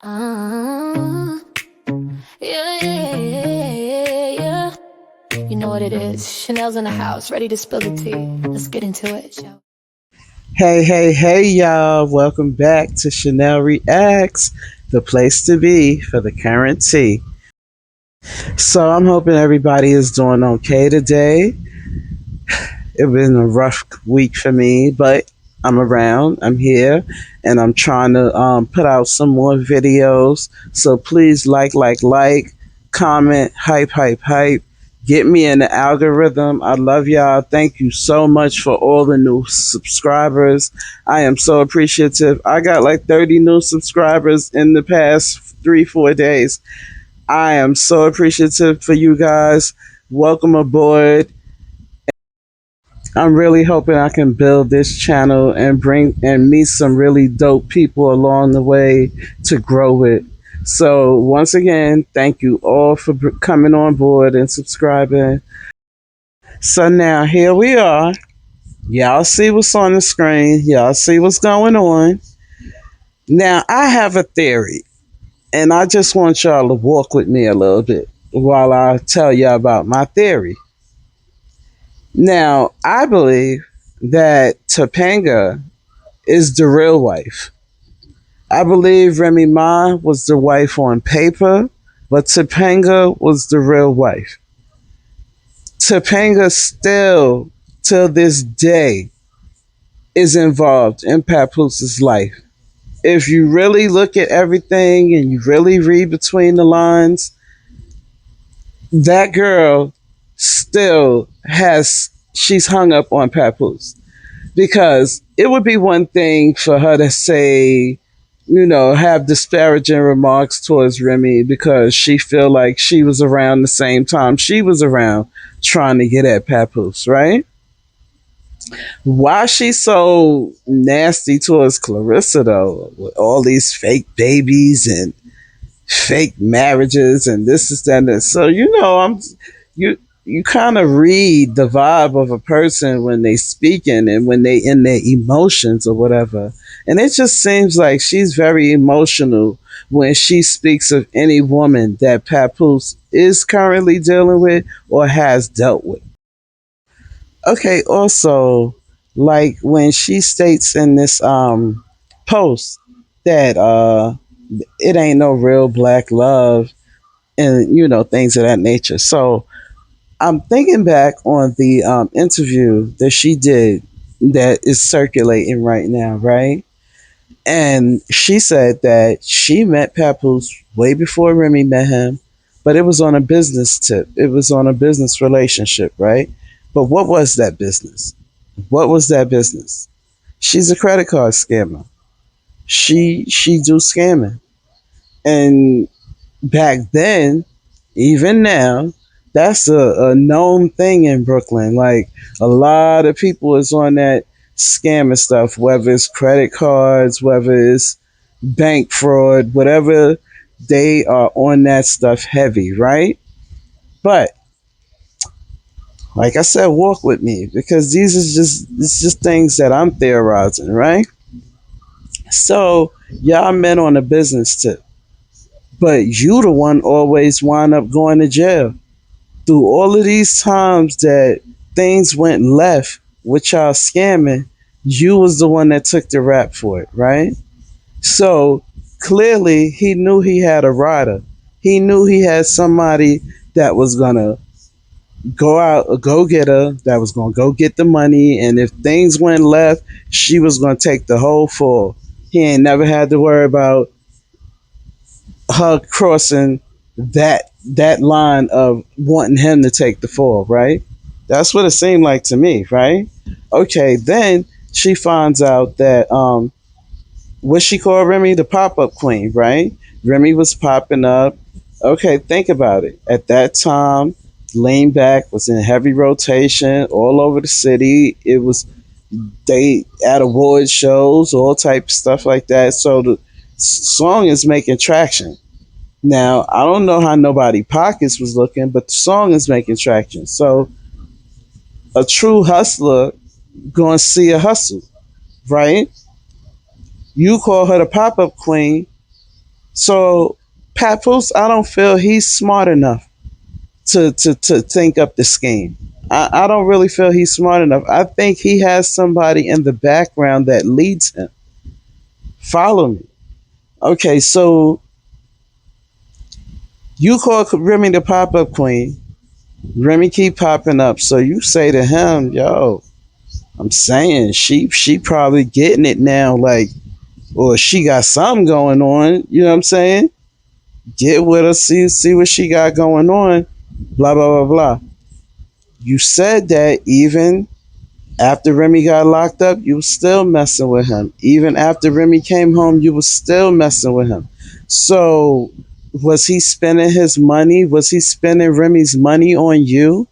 Uh, yeah. You know what it is. Chanel's in the house, ready to spill the tea. Let's get into it, shall Hey, y'all. Welcome back to Chanel Reacts, the place to be for the current tea. So, I'm hoping everybody is doing okay today. It's been a rough week for me, but I'm around, I'm here, and I'm trying to put out some more videos. So, please like, comment, hype. Get me in the algorithm. I love y'all. Thank you so much for all the new subscribers. I am so appreciative. I got like 30 new subscribers in the past 3, 4 days. I am so appreciative for you guys. Welcome aboard. I'm really hoping I can build this channel and bring and meet some really dope people along the way to grow it. So once again, thank you all for coming on board and subscribing. So now here we are. Y'all see what's on the screen. Y'all see what's going on. Now I have a theory, and I just want y'all to walk with me a little bit while I tell y'all about my theory. Now, I believe that Topanga is the real wife. I believe Remy Ma was the wife on paper, but Topanga was the real wife. Topanga still, till this day, is involved in Papoose' life. If you really look at everything and you really read between the lines, that girl still she's hung up on Papoose. Because it would be one thing for her to say, have disparaging remarks towards Remy because she feel like she was around the same time she was around trying to get at Papoose, right? Why she so nasty towards Clarissa though, with all these fake babies and fake marriages and this is that and that. So you kind of read the vibe of a person when they speaking and when they in their emotions or whatever. And it just seems like she's very emotional when she speaks of any woman that Papoose is currently dealing with or has dealt with. Okay, also, like when she states in this post that it ain't no real black love and things of that nature. So I'm thinking back on the interview that she did that is circulating right now, right? And she said that she met Papoose way before Remy met him, but it was on a business tip. It was on a business relationship, right? But what was that business? What was that business? She's a credit card scammer. She do scamming. And back then, even now, that's a known thing in Brooklyn. Like a lot of people is on that scamming stuff, whether it's credit cards, whether it's bank fraud, whatever, they are on that stuff heavy, right? But like I said, walk with me because these is just things that I'm theorizing, right? So y'all met on a business tip, but you the one always wind up going to jail. Through all of these times that things went left with y'all scamming, you was the one that took the rap for it, right? So clearly he knew he had a rider. He knew he had somebody that was gonna go out, a go getter, that was gonna go get the money, and if things went left, she was gonna take the whole fall. He ain't never had to worry about her crossing that line of wanting him to take the fall, right? That's what it seemed like to me, right? Okay, then she finds out that what she called Remy the pop-up queen, right? Remy was popping up. Okay, think about it. At that time, Lean Back was in heavy rotation all over the city. It was they at award shows, all type of stuff like that. So the song is making traction. Now, I don't know how nobody pockets was looking, but the song is making traction. So a true hustler gonna see a hustle, right? You call her the pop-up queen, So Papoose, I don't feel he's smart enough to think up the scheme. I don't really feel he's smart enough. I think he has somebody in the background that leads him. Follow me. Okay, so you call Remy the pop up queen. Remy keep popping up. So you say to him, yo, I'm saying she probably getting it now, like, or she got something going on. You know what I'm saying? Get with her, see what she got going on. Blah blah blah blah. You said that even after Remy got locked up, you was still messing with him. Even after Remy came home, you was still messing with him. So was he spending his money? Was he spending Remy's money on you?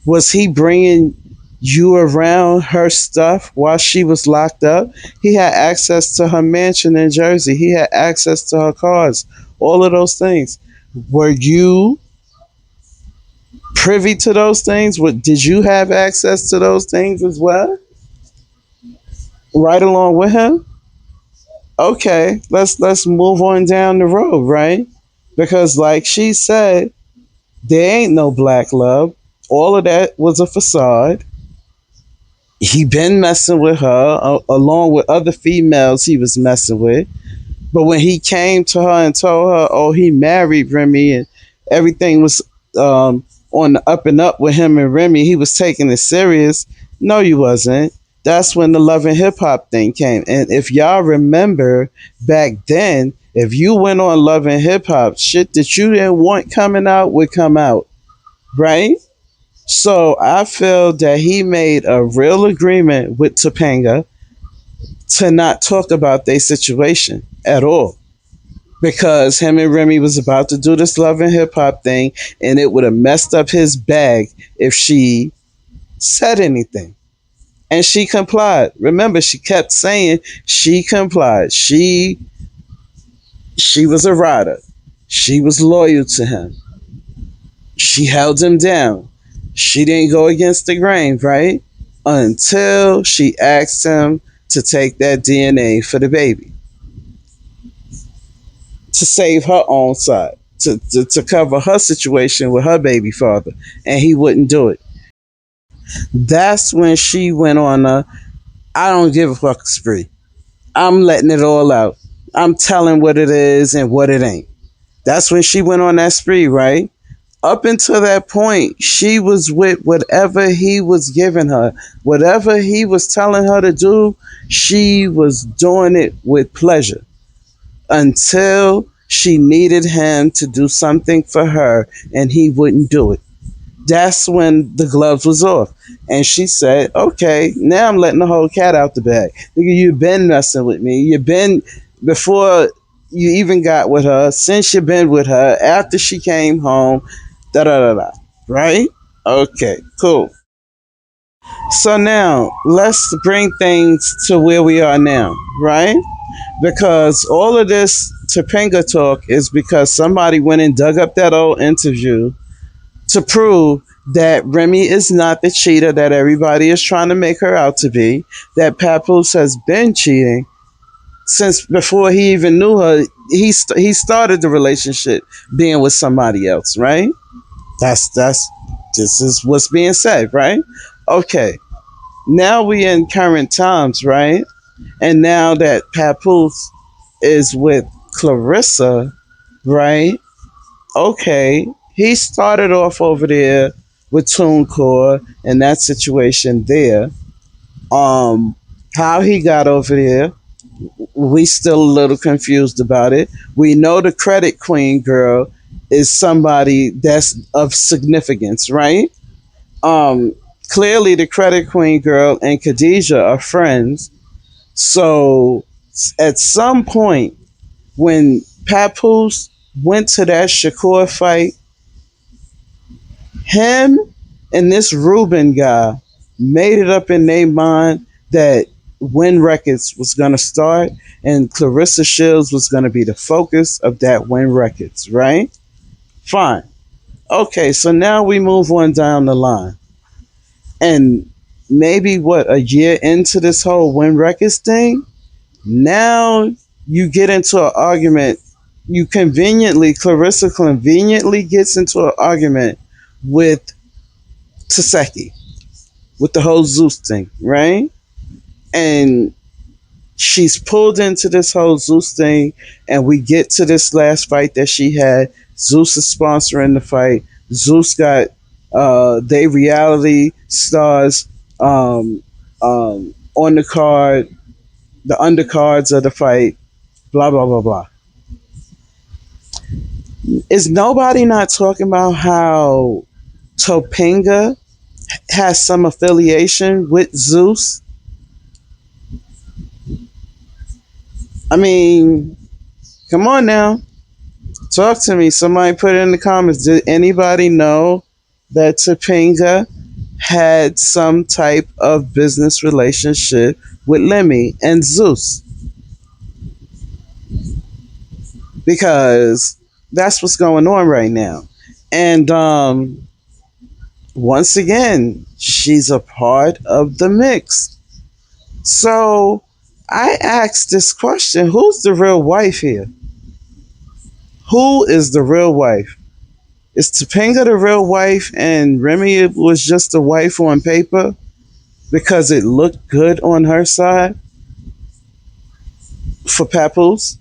Was he bringing you around her stuff while she was locked up? He had access to her mansion in Jersey. He had access to her cars. All of those things. Were you privy to those things? Did you have access to those things as well? Right along with him? Okay, let's move on down the road, right? Because like she said, there ain't no black love. All of that was a facade. He been messing with her along with other females he was messing with. But when he came to her and told her, oh, he married Remy and everything was on the up and up with him and Remy, he was taking it serious. No, you wasn't. That's when the love and hip hop thing came. And if y'all remember back then, if you went on love and hip hop, shit that you didn't want coming out would come out, right? So I feel that he made a real agreement with Topanga to not talk about their situation at all. Because him and Remy was about to do this love and hip hop thing, and it would have messed up his bag if she said anything. And she complied. Remember, she kept saying she complied. She was a rider. She was loyal to him. She held him down. She didn't go against the grain, right? Until she asked him to take that DNA for the baby to save her own side, to cover her situation with her baby father, and he wouldn't do it. That's when she went on a I don't give a fuck spree. I'm letting it all out. I'm telling what it is and what it ain't. That's when she went on that spree, right? Up until that point, she was with whatever he was giving her. Whatever he was telling her to do, she was doing it with pleasure until she needed him to do something for her and he wouldn't do it. That's when the gloves was off. And she said, okay, now I'm letting the whole cat out the bag. Nigga, you've been messing with me. You've been, before you even got with her, since you've been with her, after she came home, da da da da. Right? Okay, cool. So now, let's bring things to where we are now, right? Because all of this Topanga talk is because somebody went and dug up that old interview to prove that Remy is not the cheater that everybody is trying to make her out to be, that Papoose has been cheating since before he even knew her. He started the relationship being with somebody else, right? That's this is what's being said, right? Okay. Now we in current times, right? And now that Papoose is with Clarissa, right? Okay, he started off over there with TuneCore and that situation there. How he got over there, we still a little confused about it. We know the credit queen girl is somebody that's of significance, right? Um, Clearly the credit queen girl and Khadijah are friends. So at some point when Papoose went to that Shakur fight, him and this Ruben guy made it up in their mind that Win Records was going to start and Clarissa Shields was going to be the focus of that Win Records, right? Fine. Okay, so now we move on down the line. And maybe a year into this whole Win Records thing, now you get into an argument Clarissa conveniently gets into an argument with Taseki with the whole Zeus thing, right? And she's pulled into this whole Zeus thing, and we get to this last fight that she had. Zeus is sponsoring the fight. Zeus got they reality stars on the card, the undercards of the fight, blah blah blah blah. Is nobody not talking about how Topanga has some affiliation with Zeus? I mean, come on now. Talk to me. Somebody put it in the comments. Did anybody know that Topanga had some type of business relationship with Lemmy and Zeus? Because that's what's going on right now. And once again, she's a part of the mix. So I asked this question: who's the real wife here? Who is the real wife? Is Topanga the real wife and Remy was just a wife on paper because it looked good on her side for Papoose?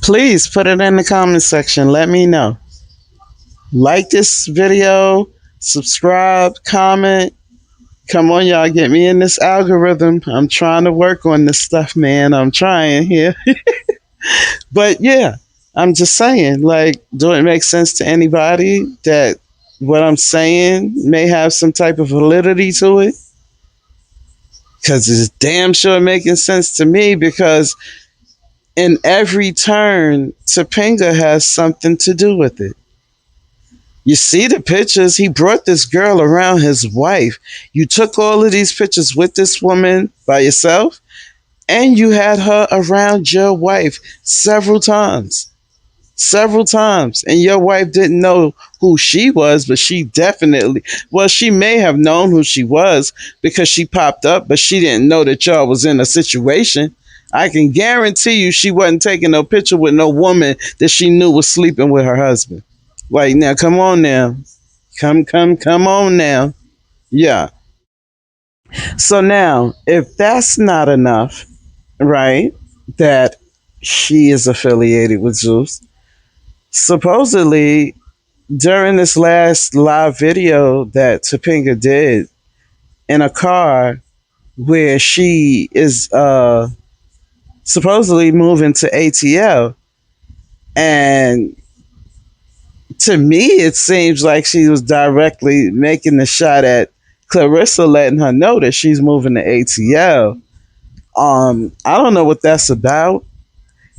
Please put it in the comment section. Let me know. Like this video, subscribe, comment. Come on, y'all, get me in this algorithm. I'm trying to work on this stuff, man. I'm trying here. But yeah, I'm just saying, like, do it make sense to anybody that what I'm saying may have some type of validity to it? Because it's damn sure making sense to me, because in every turn, Topanga has something to do with it. You see the pictures. He brought this girl around his wife. You took all of these pictures with this woman by yourself, and you had her around your wife several times. Several times. And your wife didn't know who she was, but she definitely, well, she may have known who she was because she popped up, but she didn't know that y'all was in a situation. I can guarantee you she wasn't taking no picture with no woman that she knew was sleeping with her husband. Like, now, come on now. Come on now. Yeah. So now, if that's not enough, right, that she is affiliated with Zeus, supposedly during this last live video that Topanga did in a car where she is supposedly moving to ATL, and to me it seems like she was directly making the shot at Clarissa, letting her know that she's moving to ATL. I don't know what that's about.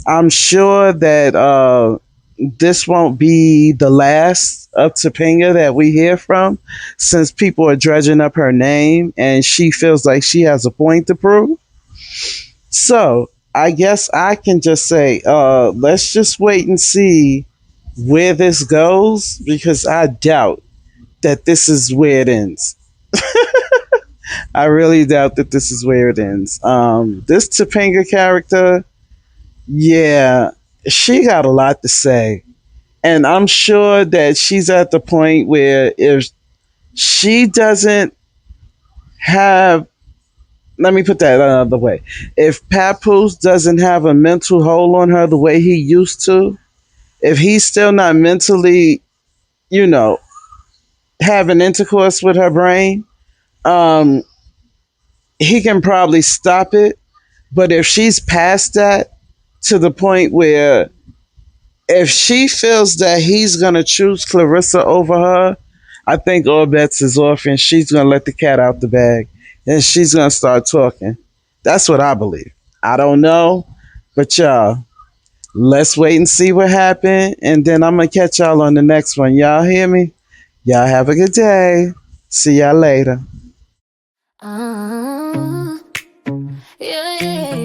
I'm sure that this won't be the last of Topanga that we hear from, since people are dredging up her name and she feels like she has a point to prove. So I guess I can just say, let's just wait and see where this goes, because I doubt that this is where it ends. I really doubt that this is where it ends. This Topanga character, yeah, she got a lot to say. And I'm sure that she's at the point where if she doesn't have, let me put that another way. If Papoose doesn't have a mental hold on her the way he used to, if he's still not mentally, you know, having intercourse with her brain, um, he can probably stop it. But if she's past that, to the point where if she feels that he's going to choose Clarissa over her, I think all bets is off and she's going to let the cat out the bag and she's going to start talking. That's what I believe. I don't know, but y'all, let's wait and see what happened. And then I'm going to catch y'all on the next one. Y'all hear me? Y'all have a good day. See y'all later. Uh, yeah.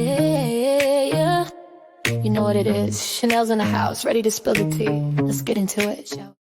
You know what it is. Chanel's in the house, ready to spill the tea. Let's get into it, yo.